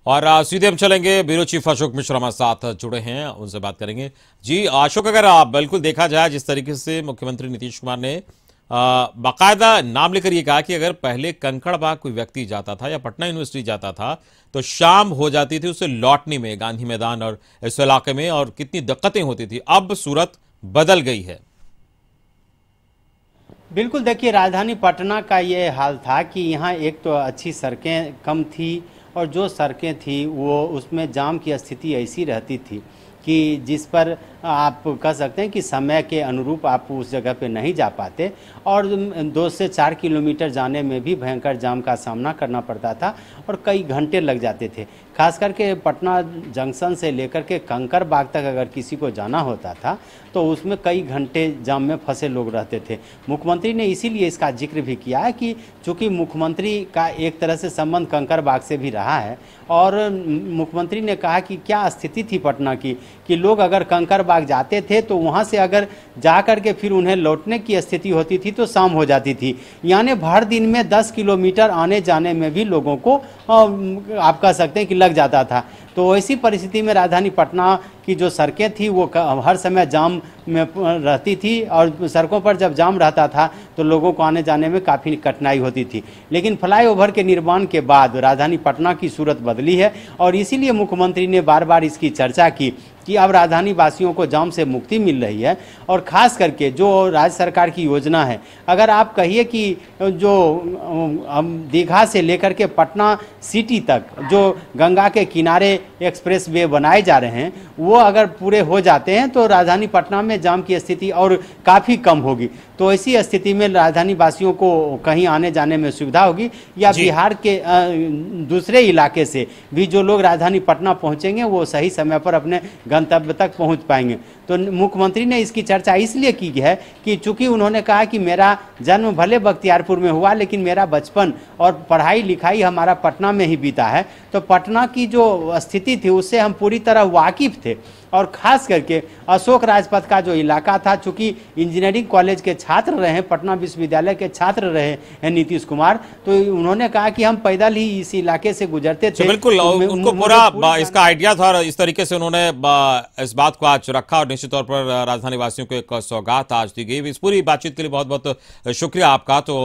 और सीधे हम चलेंगे ब्यूरो चीफ अशोक मिश्रा हमारे साथ जुड़े हैं, उनसे बात करेंगे। जी अशोक, अगर बिल्कुल देखा जाए जिस तरीके से मुख्यमंत्री नीतीश कुमार ने बाकायदा नाम लेकर ये कहा कि अगर पहले कंकड़बाग कोई व्यक्ति जाता था या पटना यूनिवर्सिटी जाता था तो शाम हो जाती थी उसे लौटने में गांधी मैदान और इस इलाके में, और कितनी दिक्कतें होती थी। अब सूरत बदल गई है। बिल्कुल, देखिए राजधानी पटना का ये हाल था कि यहाँ एक तो अच्छी सड़कें कम थी और जो सड़कें थी वो उसमें जाम की स्थिति ऐसी रहती थी कि जिस पर आप कह सकते हैं कि समय के अनुरूप आप उस जगह पे नहीं जा पाते और 2 से 4 किलोमीटर जाने में भी भयंकर जाम का सामना करना पड़ता था और कई घंटे लग जाते थे। खास करके पटना जंक्शन से लेकर के कंकड़बाग तक अगर किसी को जाना होता था तो उसमें कई घंटे जाम में फंसे लोग रहते थे। मुख्यमंत्री ने इसीलिए इसका जिक्र भी किया है कि चूँकि मुख्यमंत्री का एक तरह से संबंध कंकड़बाग से भी रहा है और मुख्यमंत्री ने कहा कि क्या स्थिति थी पटना की कि लोग अगर कंकड़बाग जाते थे तो वहाँ से अगर जा कर के फिर उन्हें लौटने की स्थिति होती थी तो शाम हो जाती थी, यानी भर दिन में 10 किलोमीटर आने जाने में भी लोगों को आप कह सकते हैं कि लग जाता था। तो ऐसी परिस्थिति में राजधानी पटना की जो सड़कें थी वो हर समय जाम में रहती थी और सड़कों पर जब जाम रहता था तो लोगों को आने जाने में काफ़ी कठिनाई होती थी। लेकिन फ्लाईओवर के निर्माण के बाद राजधानी पटना की सूरत बदली है और इसीलिए मुख्यमंत्री ने बार बार इसकी चर्चा की कि अब राजधानी वासियों को जाम से मुक्ति मिल रही है। और ख़ास करके जो राज्य सरकार की योजना है, अगर आप कहिए कि जो दीघा से लेकर के पटना सिटी तक जो गंगा के किनारे एक्सप्रेस वे बनाए जा रहे हैं वो अगर पूरे हो जाते हैं तो राजधानी पटना में जाम की स्थिति और काफ़ी कम होगी। तो ऐसी स्थिति में राजधानी वासियों को कहीं आने जाने में सुविधा होगी या बिहार के दूसरे इलाके से भी जो लोग राजधानी पटना पहुंचेंगे वो सही समय पर अपने गंतव्य तक पहुंच पाएंगे। तो मुख्यमंत्री ने इसकी चर्चा इसलिए की है कि चूंकि उन्होंने कहा कि मेरा जन्म भले बख्तियारपुर में हुआ लेकिन मेरा बचपन और पढ़ाई लिखाई हमारा पटना में ही बीता है, तो पटना की जो स्थिति थी उससे हम पूरी तरह वाकिफ थे। और ख़ास करके अशोक राजपथ का जो इलाका था, चूँकि इंजीनियरिंग कॉलेज के छात्र रहे, पटना विश्वविद्यालय के छात्र रहे हैं नीतीश कुमार, तो उन्होंने कहा कि हम पैदल ही इस इलाके से गुजरते थे। बिल्कुल, उनको पूरा इसका आइडिया था और इस तरीके से उन्होंने इस बात को आज रखा और निश्चित तौर पर राजधानी वासियों को एक सौगात आज दी गई। इस पूरी बातचीत के लिए बहुत बहुत शुक्रिया आपका। तो